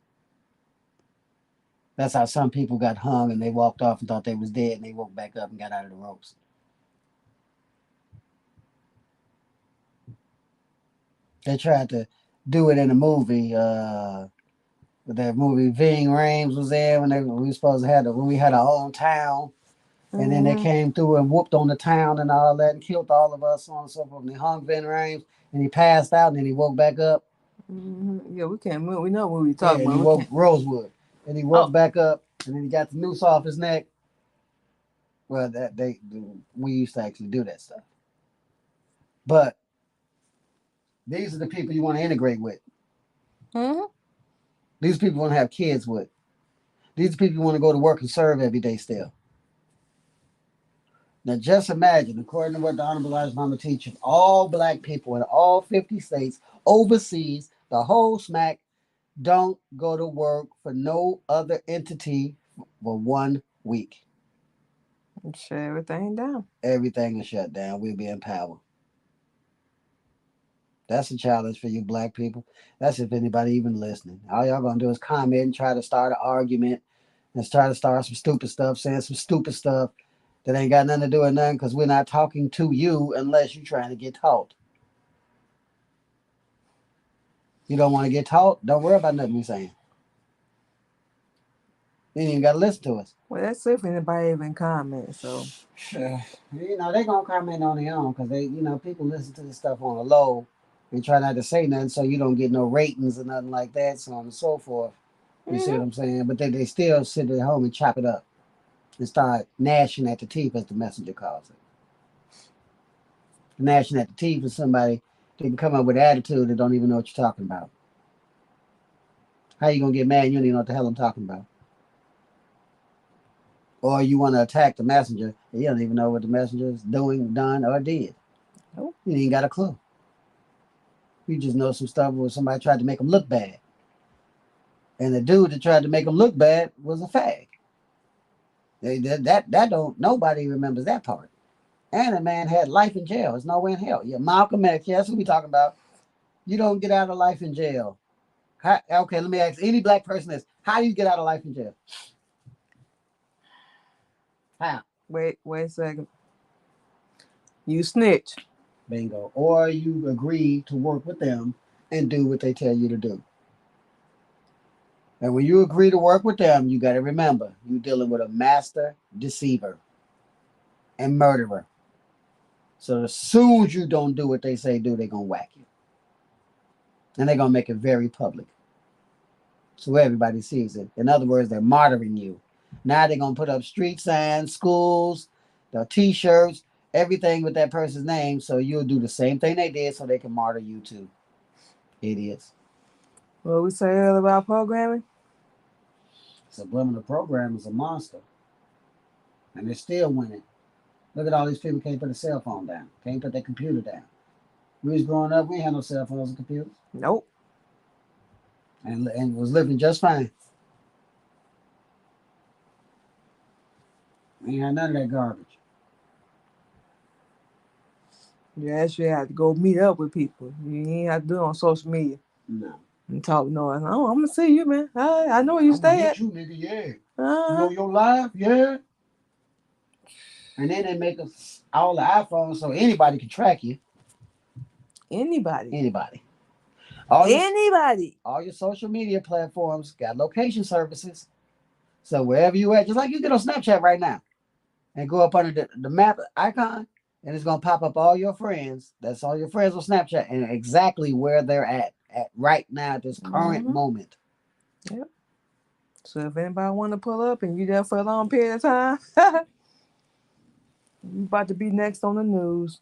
Speaker 2: That's how some people got hung and they walked off and thought they was dead and they woke back up and got out of the ropes. They tried to do it in a movie. That movie Ving Rhames was there when we were supposed to have when we had our own town, and then they came through and whooped on the town and all that and killed all of us, so on and so forth. And they hung Ving Rhames and he passed out and then he woke back up.
Speaker 1: Yeah, we can't move. We know what we
Speaker 2: Yeah,
Speaker 1: talking
Speaker 2: and he
Speaker 1: about.
Speaker 2: woke Rosewood and he woke back up and then he got the noose off his neck. Well, we used to actually do that stuff, but these are the people you want to integrate with. These people you want to have kids with. These are people you want to go to work and serve every day still. Now, just imagine, according to what the Honorable Elijah Muhammad teaches, all black people in all 50 states, overseas, the whole smack, don't go to work for no other entity for 1 week.
Speaker 1: Shut everything down.
Speaker 2: Everything is shut down. We'll be in power. That's a challenge for you black people. That's if anybody even listening. All y'all gonna do is comment and try to start an argument and try to start some stupid stuff, saying some stupid stuff that ain't got nothing to do with nothing because we're not talking to you unless you're trying to get taught. You don't want to get taught? Don't worry about nothing we're saying. You ain't even got to listen to us.
Speaker 1: Well, that's if anybody even comment. So,
Speaker 2: you know, they going to comment on their own because people listen to this stuff on the low and try not to say nothing so you don't get no ratings or nothing like that, so on and so forth. You see what I'm saying? But they still sit at home and chop it up and start gnashing at the teeth, as the messenger calls it. Gnashing at the teeth is somebody that can come up with an attitude that don't even know what you're talking about. How you going to get mad and you don't even know what the hell I'm talking about? Or you want to attack the messenger and you don't even know what the messenger is doing, done, or did.
Speaker 1: nope.
Speaker 2: You ain't got a clue. You just know some stuff where somebody tried to make them look bad. And the dude that tried to make them look bad was a fag. That don't, nobody remembers that part. And the man had life in jail. There's no way in hell. Yeah, Malcolm X, yeah, that's what we talking about. You don't get out of life in jail. Okay, let me ask any black person this. How do you get out of life in jail? How?
Speaker 1: Wait a second. You snitch.
Speaker 2: Bingo. Or you agree to work with them and do what they tell you to do. And when you agree to work with them, you got to remember, you're dealing with a master deceiver and murderer. So as soon as you don't do what they say do, they're going to whack you. And they're going to make it very public. So everybody sees it. In other words, they're martyring you. Now they're going to put up street signs, schools, the t-shirts, everything with that person's name. So you'll do the same thing they did so they can martyr you too. Idiots.
Speaker 1: What we say earlier about programming?
Speaker 2: Subliminal program is a monster. And they're still winning. Look at all these people can't put a cell phone down. Can't put their computer down. We was growing up, we ain't had no cell phones and computers.
Speaker 1: Nope.
Speaker 2: And was living just fine. We ain't had none of that garbage.
Speaker 1: You actually have to go meet up with people. You ain't have to do it on social media.
Speaker 2: No.
Speaker 1: And talk noise. Oh, I'm gonna see you, man. I know where you stay at.
Speaker 2: You, nigga, yeah.
Speaker 1: Uh-huh.
Speaker 2: You on your live, yeah. And then they make us all the iPhones so anybody can track you.
Speaker 1: Anybody.
Speaker 2: All your social media platforms got location services. So wherever you at, just like you get on Snapchat right now, and go up under the map icon, and it's gonna pop up all your friends. That's all your friends on Snapchat and exactly where they're at right now at this current moment.
Speaker 1: Yep. So if anybody want to pull up and you there for a long period of time, you about to be next on the news.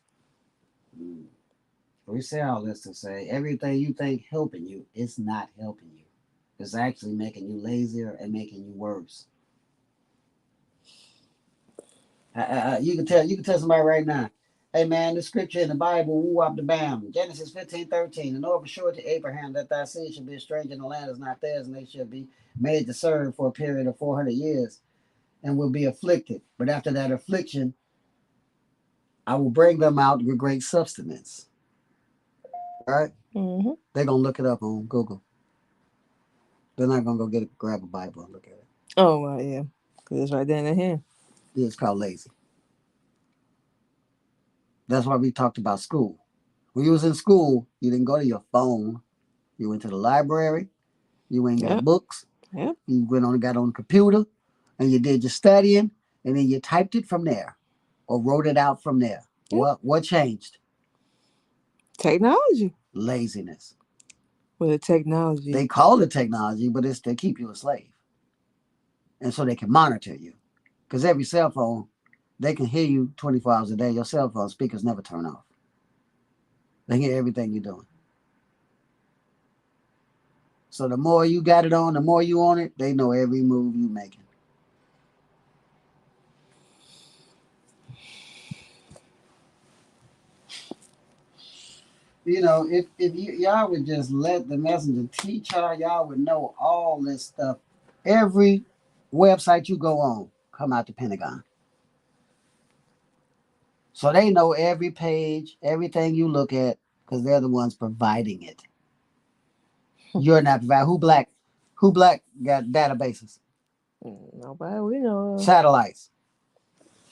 Speaker 2: We say all this to say everything you think helping you, it's not helping you. It's actually making you lazier and making you worse. You can tell somebody right now. Hey man, the scripture in the Bible, woo up the bam. Genesis 15:13. And over sure to Abraham that thy seed should be a stranger in the land is not theirs, and they shall be made to serve for a period of 400 years and will be afflicted. But after that affliction, I will bring them out with great substance. Right?
Speaker 1: Mm-hmm.
Speaker 2: They're gonna look it up on Google. They're not gonna grab a Bible and look at it.
Speaker 1: Oh well, yeah, because it's right there in the hand.
Speaker 2: It's called lazy. That's why we talked about school. When you was in school, you didn't go to your phone. You went to the library. You went and got
Speaker 1: Yep.
Speaker 2: books.
Speaker 1: Yep.
Speaker 2: You got on the computer, and you did your studying, and then you typed it from there, or wrote it out from there.
Speaker 1: Yep.
Speaker 2: What changed?
Speaker 1: Technology.
Speaker 2: Laziness.
Speaker 1: Well, the technology.
Speaker 2: They call it technology, but it's to keep you a slave, and so they can monitor you. Because every cell phone, they can hear you 24 hours a day. Your cell phone speakers never turn off. They hear everything you're doing. So the more you got it on, the more you on it, they know every move you making. You know, if y'all would just let the messenger teach y'all would know all this stuff. Every website you go on come out the Pentagon. So they know every page, everything you look at, because they're the ones providing it. You're not providing. Who black got databases?
Speaker 1: Nobody we know of.
Speaker 2: Satellites,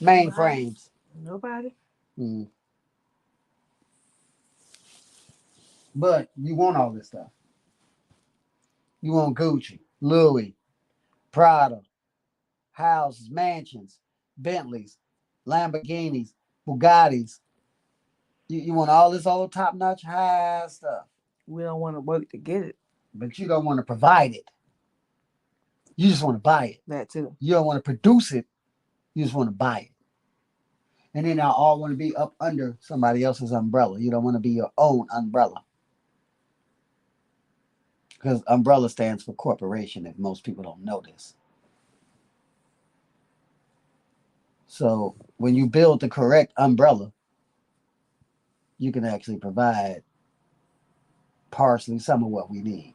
Speaker 2: mainframes.
Speaker 1: Nobody.
Speaker 2: Mm. But you want all this stuff. You want Gucci, Louis, Prada, houses, mansions, Bentleys, Lamborghinis, Bugattis. You want all this old top notch high stuff.
Speaker 1: We don't want to work to get it.
Speaker 2: But you don't want to provide it. You just want to buy it.
Speaker 1: That too.
Speaker 2: You don't want to produce it. You just want to buy it. And then I all want to be up under somebody else's umbrella. You don't want to be your own umbrella. Because umbrella stands for corporation, if most people don't know this. So when you build the correct umbrella, you can actually provide partially some of what we need.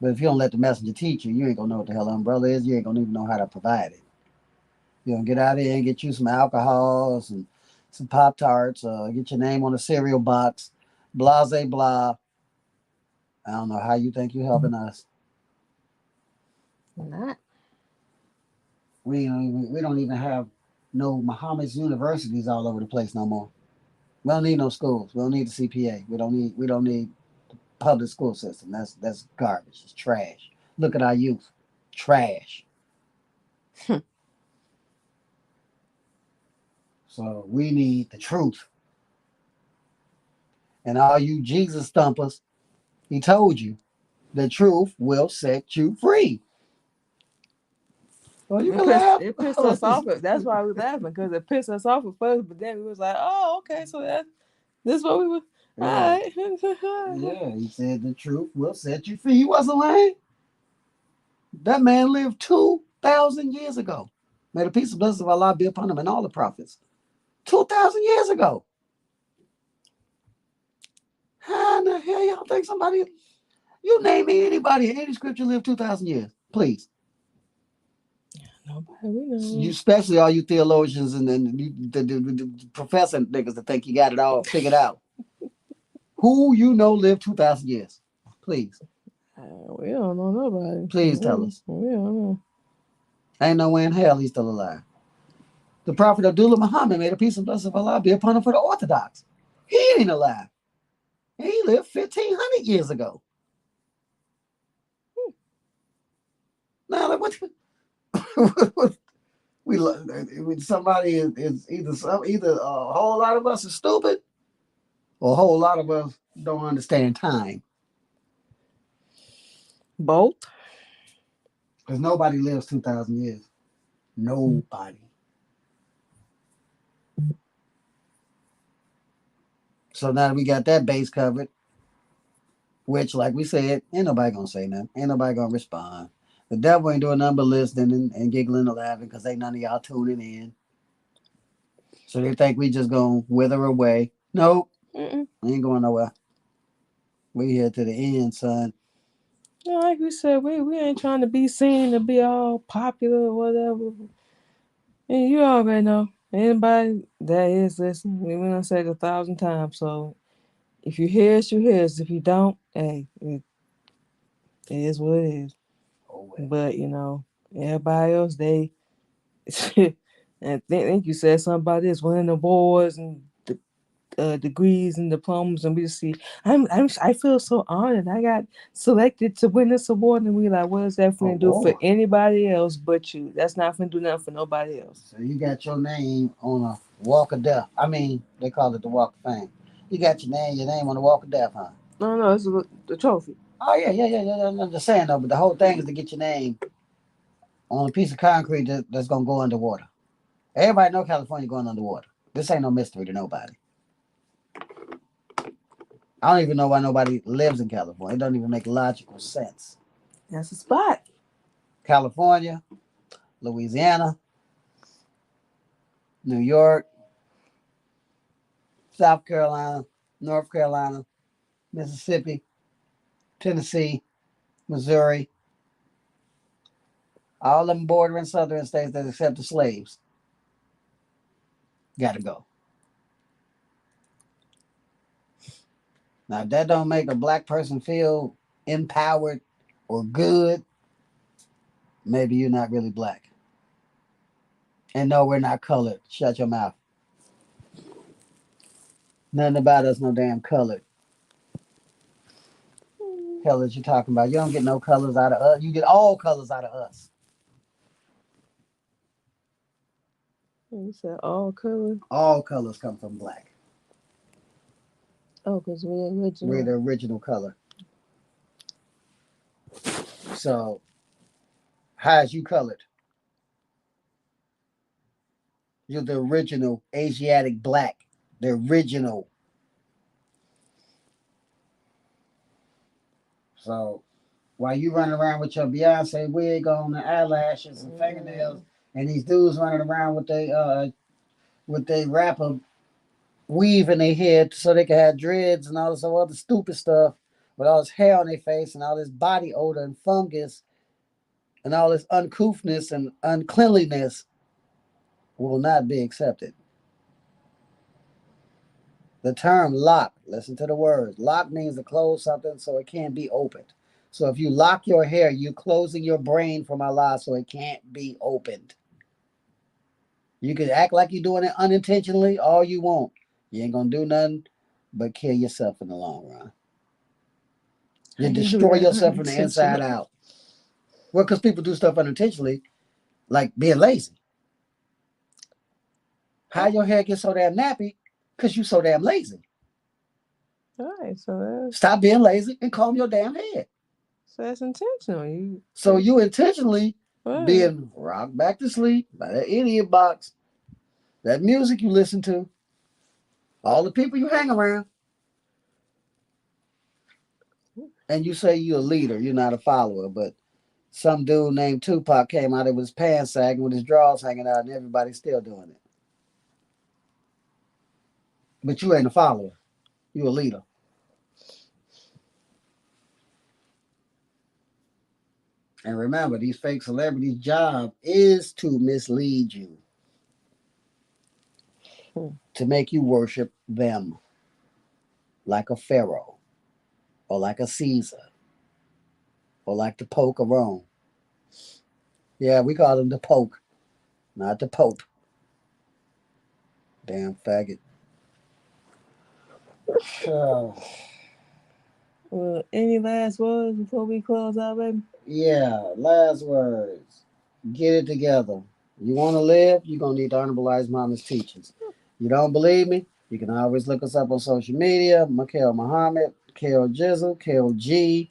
Speaker 2: But if you don't let the messenger teach you, you ain't gonna know what the hell umbrella is. You ain't gonna even know how to provide it. You know, get out there and get you some alcohols and some Pop Tarts. Get your name on a cereal box. Blase blah. I don't know how you think you're helping us.
Speaker 1: Not.
Speaker 2: We don't even have no Muhammad's universities all over the place no more. We don't need no schools. We don't need the CPA. We don't need public school system. That's garbage. It's trash. Look at our youth. Trash. So we need the truth. And all you Jesus thumpers, he told you the truth will set you free. Well, you can laugh.
Speaker 1: It pissed us off. That's why we laughing, because it pissed us off at first. But then we was like, oh, okay, so this what we were. All
Speaker 2: Yeah.
Speaker 1: right.
Speaker 2: Yeah, he said the truth will set you free. He wasn't lying. That man lived 2,000 years ago. May the peace and blessings of Allah be upon him and all the prophets. 2,000 years ago. How in the hell y'all think somebody? You name me anybody in any scripture lived 2,000 years, please.
Speaker 1: Nobody we know.
Speaker 2: You, especially all you theologians and then the professor niggas that think you got it all figured out. Who you know lived 2,000 years? Please.
Speaker 1: We don't know nobody.
Speaker 2: Please tell us.
Speaker 1: We don't know.
Speaker 2: Ain't no way in hell he's still alive. The Prophet Abdullah Muhammad, made a peace and blessing of Allah be upon him for the Orthodox. He ain't alive. He lived 1,500 years ago. Now, like, what? Somebody is either a whole lot of us is stupid, or a whole lot of us don't understand time.
Speaker 1: Both.
Speaker 2: Because nobody lives 2,000 years. Nobody. So now that we got that base covered, which, like we said, ain't nobody gonna say nothing. Ain't nobody gonna respond. The devil ain't doing nothing but listening and giggling and laughing because ain't none of y'all tuning in. So they think we just gonna wither away. Nope,
Speaker 1: Mm-mm.
Speaker 2: we ain't going nowhere. We here to the end, son.
Speaker 1: No, like we said, we ain't trying to be seen to be all popular or whatever. And you already know. Anybody that is listening, we gonna say it 1,000 times. So if you hear us, you hear us. If you don't, hey, it is what it is.
Speaker 2: Oh well.
Speaker 1: But everybody else, they and think you said something about this, winning awards and degrees and diplomas, and we just see. I feel so honored. I got selected to win this award, and we like, what is that going to do for
Speaker 2: Award.
Speaker 1: anybody else but you? That's not going to do nothing for nobody else.
Speaker 2: So you got your name on a walk of death. I mean, they call it the walk of fame. You got your name on the walk of death, huh?
Speaker 1: No, it's the trophy.
Speaker 2: Oh yeah. I'm just saying though, but the whole thing is to get your name on a piece of concrete that's gonna go underwater. Everybody know California going underwater. This ain't no mystery to nobody. I don't even know why nobody lives in California. It doesn't even make logical sense.
Speaker 1: That's a spot.
Speaker 2: California, Louisiana, New York, South Carolina, North Carolina, Mississippi, Tennessee, Missouri, all them bordering southern states that accept the slaves. Got to go. Now, if that don't make a black person feel empowered or good, maybe you're not really black. And no, we're not colored. Shut your mouth. Nothing about us, no damn colored. Hell is you talking about? You don't get no colors out of us. You get all colors out of us.
Speaker 1: You said all color.
Speaker 2: All colors come from black.
Speaker 1: Oh, because we're
Speaker 2: We're
Speaker 1: original.
Speaker 2: the original color. So, how's you colored? You're the original Asiatic black. The original. So, while you running around with your Beyonce wig on, the eyelashes and fingernails, and these dudes running around with they rapper weave in their head so they can have dreads and all this other stupid stuff with all this hair on their face and all this body odor and fungus and all this uncouthness and uncleanliness will not be accepted. The term lock, listen to the words. Lock means to close something so it can't be opened. So if you lock your hair, you're closing your brain from Allah so it can't be opened. You can act like you're doing it unintentionally all you want. You ain't gonna do nothing but kill yourself in the long run. You destroy yourself from the inside out. Well, because people do stuff unintentionally, like being lazy. How your hair get so damn nappy? Because you so damn lazy.
Speaker 1: All right, so
Speaker 2: Stop being lazy and comb your damn head.
Speaker 1: that's intentional.
Speaker 2: So you intentionally
Speaker 1: Right.
Speaker 2: being rocked back to sleep by that idiot box, that music you listen to, all the people you hang around, and you say you're a leader, you're not a follower, but some dude named Tupac came out of his pants sagging with his drawers hanging out, and everybody's still doing it. But you ain't a follower. You're a leader. And remember, these fake celebrities' job is to mislead you, to make you worship them like a pharaoh or like a Caesar or like the Poke of Rome. Yeah, we call him the Poke, not the Pope. Damn faggot.
Speaker 1: Well, any last words before we close out, baby?
Speaker 2: Yeah, last words. Get it together. You want to live, you're going to need to honorable Mama's teachings. You don't believe me? You can always look us up on social media. Mikhail Muhammad, Kale Jizzle, Kale G,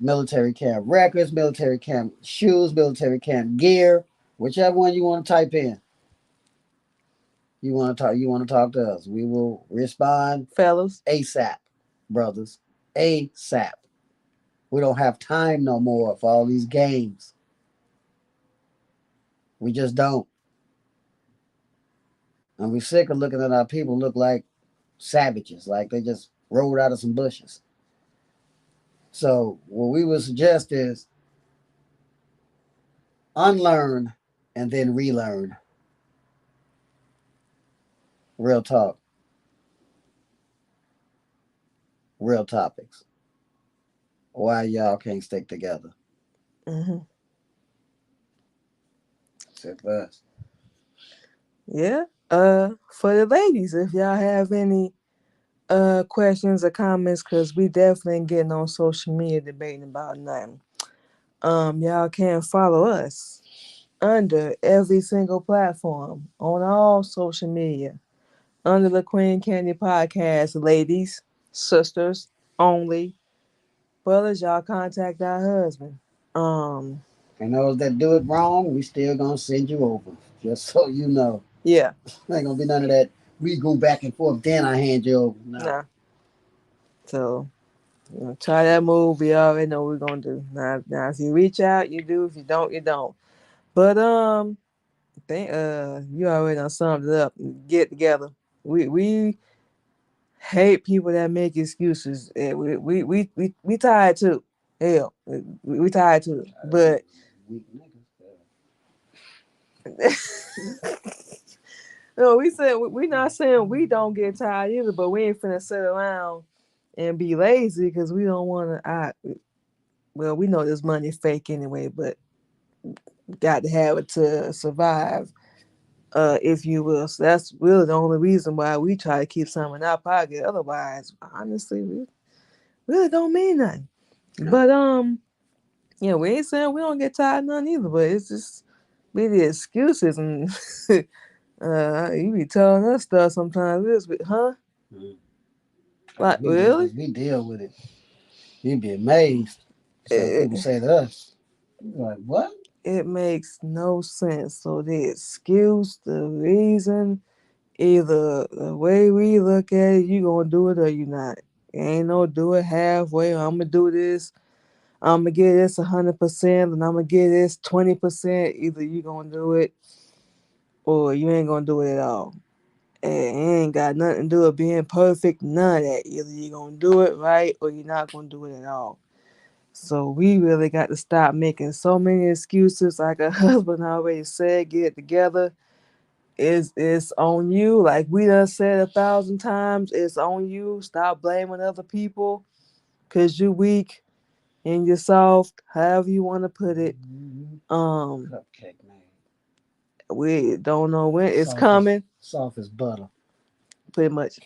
Speaker 2: Military Camp Records, Military Camp Shoes, Military Camp Gear, whichever one you want to type in. You want to talk to us. We will respond
Speaker 1: Fellas.
Speaker 2: ASAP, brothers. ASAP. We don't have time no more for all these games. We just don't. And we sick of looking at our people look like savages, like they just rolled out of some bushes. So what we would suggest is unlearn and then relearn. Real talk. Real topics. Why y'all can't stick together?
Speaker 1: Mm-hmm.
Speaker 2: Sit first.
Speaker 1: Yeah. For the ladies, if y'all have any questions or comments, because we definitely ain't getting on social media debating about nothing. Y'all can follow us under every single platform on all social media under the Queen Candy Podcast. Ladies, sisters only, brothers, y'all contact our husband.
Speaker 2: And those that do it wrong, we still gonna send you over. Just so you know.
Speaker 1: Yeah.
Speaker 2: Ain't gonna be none of that. We go back and forth, then I hand you over. No.
Speaker 1: Nah. So try that move. We already know what we're gonna do. Now if you reach out, you do. If you don't, you don't. But think you already done summed it up. Get together. We hate people that make excuses. We tired too. Hell, we tired too. But no, we said we not saying we don't get tired either. But we ain't finna sit around and be lazy because we don't want to. Well, we know this money fake anyway, but got to have it to survive, if you will. So that's really the only reason why we try to keep some in our pocket. Otherwise, honestly, we really don't mean nothing.
Speaker 2: No.
Speaker 1: But yeah, we ain't saying we don't get tired of none either. But it's just we the excuses and you be telling us stuff sometimes. Huh? Like really?
Speaker 2: We deal with it. You'd be amazed. So people say to us, like, what?
Speaker 1: It makes no sense. So the excuse, the reason, either the way we look at it, you gonna do it or you not. Ain't no do it halfway. I'm gonna do this. I'm gonna get this 100%, and I'm gonna get this 20%. Either you gonna do it or you ain't gonna do it at all. And it ain't got nothing to do with being perfect. None of that. Either you gonna do it right or you're not gonna do it at all. So we really got to stop making so many excuses. Like a husband already said, get it together. It's on you. Like we done said 1,000 times, it's on you. Stop blaming other people because you weak and you're soft, however you want to put it.
Speaker 2: Cupcake man.
Speaker 1: We don't know when it's coming.
Speaker 2: Soft as butter.
Speaker 1: Pretty much.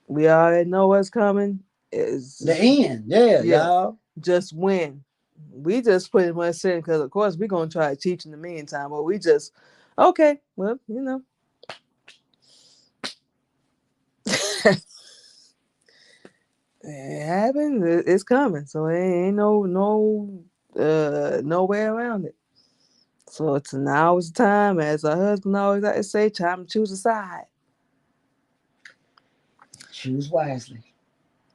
Speaker 1: We already know what's coming. It's
Speaker 2: the end. Yeah, y'all.
Speaker 1: Just when. We just pretty much saying because of course we're gonna try to teach in the meantime, but we just okay, well, you know. It happened, it's coming. So it ain't no way around it. So it's now is the time, as our husband always like to say, time to choose a side.
Speaker 2: Choose wisely.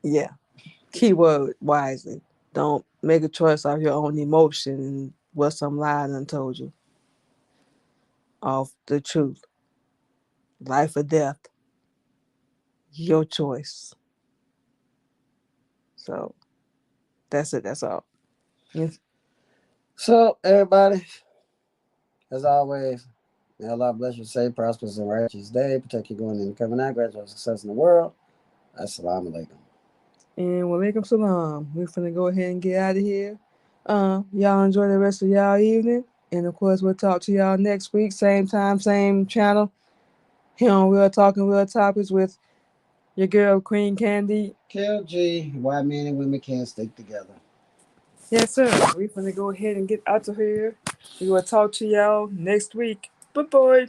Speaker 1: Yeah. Keyword wisely. Don't make a choice off your own emotion and what some lie done told you. Off the truth. Life or death. Your choice. So that's it. That's all. Yes.
Speaker 2: So everybody, as always, may Allah bless you, say prosperous and righteous day, protect you going in and coming out, gradual success in the world. Assalamu alaikum.
Speaker 1: And walaikum salam. We're finna go ahead and get out of here. Y'all enjoy the rest of y'all evening. And of course, we'll talk to y'all next week. Same time, same channel. Here on Real Talking Real Topics with your girl, Queen Candy.
Speaker 2: KLG, why men and women can't stick together.
Speaker 1: Yes, sir. We're finna go ahead and get out of here. We're gonna talk to y'all next week. Bye-bye.